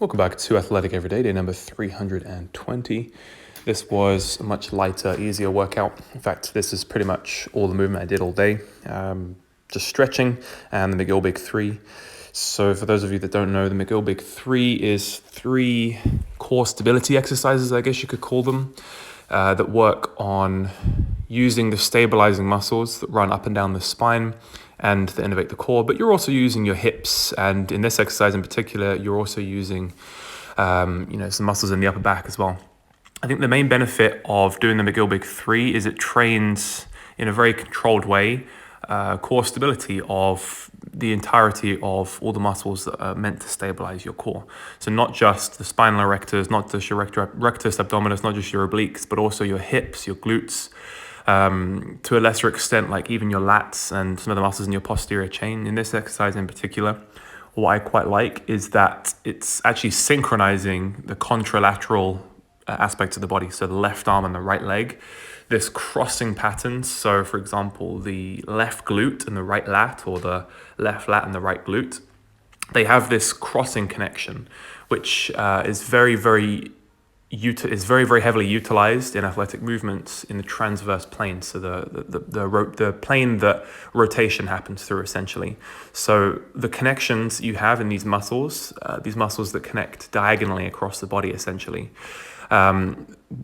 Welcome back to Athletic Everyday, day number 320. This was a much lighter, easier workout. In fact, this is pretty much all the movement I did all day. Just stretching and the McGill Big 3. So for those of you that don't know, the McGill Big 3 is 3 core stability exercises, I guess you could call them, that work on using the stabilizing muscles that run up and down the spine and that innervate the core, but you're also using your hips, and in this exercise in particular, you're also using some muscles in the upper back as well. I think the main benefit of doing the McGill Big 3 is it trains in a very controlled way core stability of the entirety of all the muscles that are meant to stabilize your core. So not just the spinal erectors, not just your rectus abdominis, not just your obliques, but also your hips, your glutes, to a lesser extent, like even your lats and some of the muscles in your posterior chain. In this exercise in particular, what I quite like is that it's actually synchronizing the contralateral aspects of the body, so the left arm and the right leg, this crossing pattern. So for example, the left glute and the right lat, or the left lat and the right glute, they have this crossing connection, which is very heavily utilized in athletic movements in the transverse plane, so the plane that rotation happens through, essentially. So the connections you have in these muscles that connect diagonally across the body, essentially.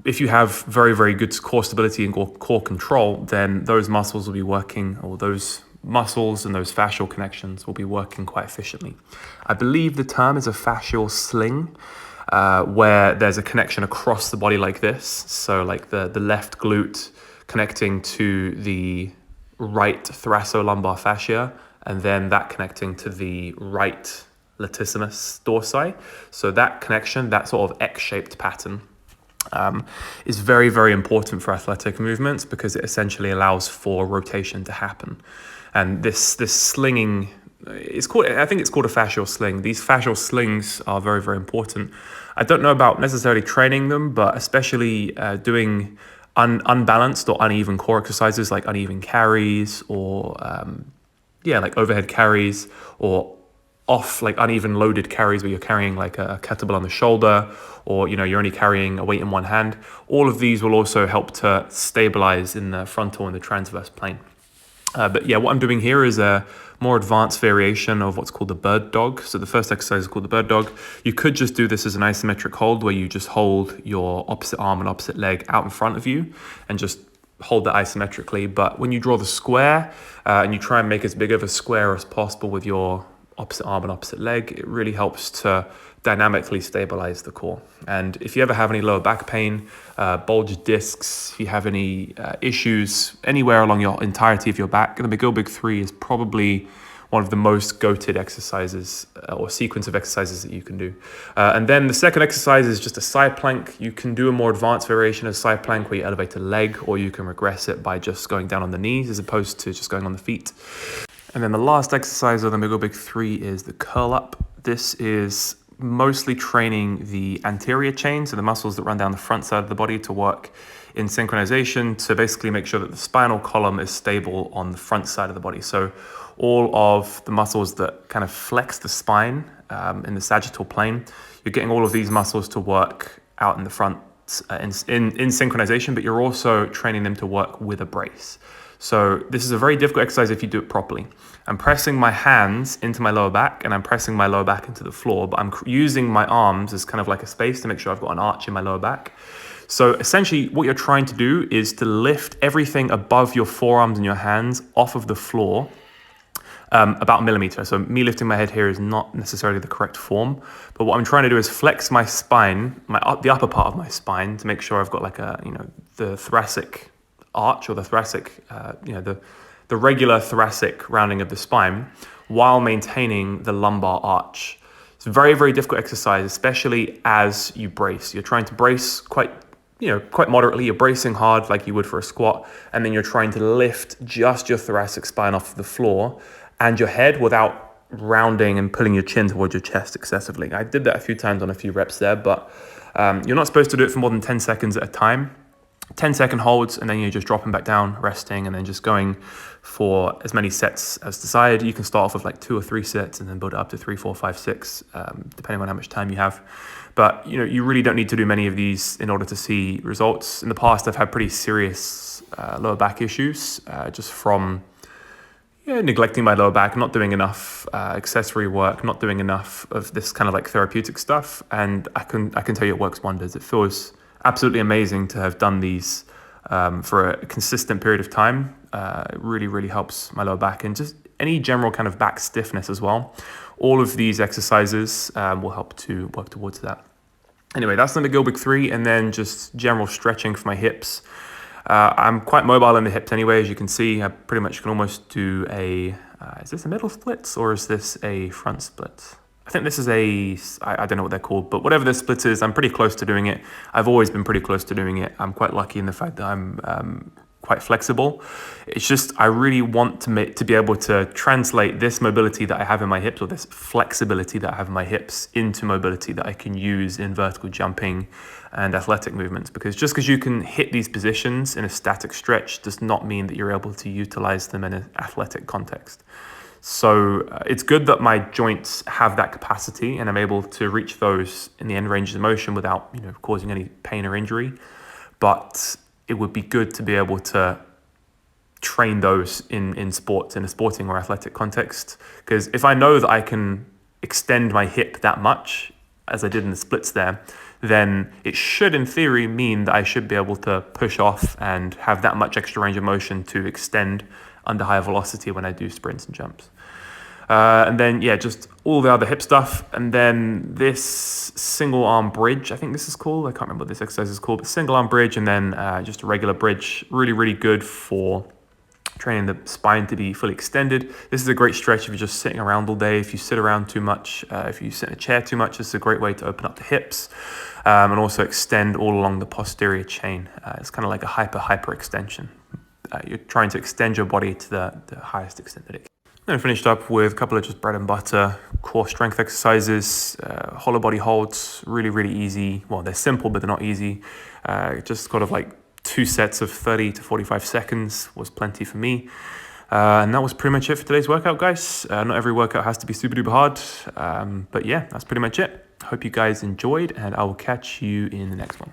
If you have very good core stability and core control, then those muscles will be working, or those muscles and those fascial connections will be working quite efficiently. I believe the term is a fascial sling, where there's a connection across the body like this. So like the left glute connecting to the right thoracolumbar fascia, and then that connecting to the right latissimus dorsi. So that connection, that sort of X-shaped pattern, is very important for athletic movements, because it essentially allows for rotation to happen. And this slinging, I think it's called a fascial sling. These fascial slings are very important. I don't know about necessarily training them, but especially doing unbalanced or uneven core exercises like uneven carries, or like overhead carries, or off like uneven loaded carries where you're carrying like a kettlebell on the shoulder, or you're only carrying a weight in one hand. All of these will also help to stabilize in the frontal and the transverse plane. But what I'm doing here is a more advanced variation of what's called the bird dog. So the first exercise is called the bird dog. You could just do this as an isometric hold, where you just hold your opposite arm and opposite leg out in front of you and just hold that isometrically. But when you draw the square and you try and make as big of a square as possible with your opposite arm and opposite leg, it really helps to dynamically stabilize the core. And if you ever have any lower back pain, bulged discs, if you have any issues anywhere along your entirety of your back, the McGill Big 3 is probably one of the most goated exercises or sequence of exercises that you can do. And then the second exercise is just a side plank. You can do a more advanced variation of side plank where you elevate a leg, or you can regress it by just going down on the knees as opposed to just going on the feet. And then the last exercise of the McGill Big 3 is the curl up. This is mostly training the anterior chain, so the muscles that run down the front side of the body, to work in synchronization to basically make sure that the spinal column is stable on the front side of the body. So all of the muscles that kind of flex the spine in the sagittal plane, you're getting all of these muscles to work out in the front in synchronization, but you're also training them to work with a brace. So this is a very difficult exercise if you do it properly. I'm pressing my hands into my lower back, and I'm pressing my lower back into the floor, but I'm using my arms as kind of like a space to make sure I've got an arch in my lower back. So essentially what you're trying to do is to lift everything above your forearms and your hands off of the floor about a millimeter. So me lifting my head here is not necessarily the correct form, but what I'm trying to do is flex my spine, the upper part of my spine, to make sure I've got like the thoracic arch, or the thoracic, the regular thoracic rounding of the spine, while maintaining the lumbar arch. It's a very difficult exercise, especially as you brace. You're trying to brace quite moderately. You're bracing hard like you would for a squat, and then you're trying to lift just your thoracic spine off the floor and your head without rounding and pulling your chin towards your chest excessively. I did that a few times on a few reps there, but you're not supposed to do it for more than 10 seconds at a time. 10-second holds, and then you're just dropping back down, resting, and then just going for as many sets as desired. You can start off with like 2 or 3 sets and then build it up to 3, 4, 5, 6, depending on how much time you have. But you really don't need to do many of these in order to see results. In the past, I've had pretty serious lower back issues just from neglecting my lower back, not doing enough accessory work, not doing enough of this kind of like therapeutic stuff. And I can tell you it works wonders. It feels absolutely amazing to have done these for a consistent period of time. It really, really helps my lower back and just any general kind of back stiffness as well. All of these exercises will help to work towards that. Anyway, that's the McGill Big 3, and then just general stretching for my hips. I'm quite mobile in the hips anyway, as you can see. I pretty much can almost do a, is this a middle split or is this a front split? I think this is I don't know what they're called, but whatever this split is, I'm pretty close to doing it. I've always been pretty close to doing it. I'm quite lucky in the fact that I'm quite flexible. It's just, I really want to be able to translate this mobility that I have in my hips, or this flexibility that I have in my hips, into mobility that I can use in vertical jumping and athletic movements. Because just because you can hit these positions in a static stretch does not mean that you're able to utilize them in an athletic context. So it's good that my joints have that capacity and I'm able to reach those in the end ranges of motion without causing any pain or injury. But it would be good to be able to train those in sports, in a sporting or athletic context. Because if I know that I can extend my hip that much, as I did in the splits there, then it should, in theory, mean that I should be able to push off and have that much extra range of motion to extend under higher velocity when I do sprints and jumps. And then, just all the other hip stuff. And then this single arm bridge, I think this is called. I can't remember what this exercise is called, but single arm bridge and then just a regular bridge. Really, really good for training the spine to be fully extended. This is a great stretch if you're just sitting around all day. If you sit around too much, if you sit in a chair too much, this is a great way to open up the hips and also extend all along the posterior chain. It's kind of like a hyper extension. You're trying to extend your body to the highest extent that it can. Then I finished up with a couple of just bread and butter core strength exercises, hollow body holds, really, really easy. Well, they're simple, but they're not easy. Just kind of like 2 sets of 30 to 45 seconds was plenty for me. And that was pretty much it for today's workout, guys. Not every workout has to be super duper hard. But yeah, that's pretty much it. Hope you guys enjoyed, and I will catch you in the next one.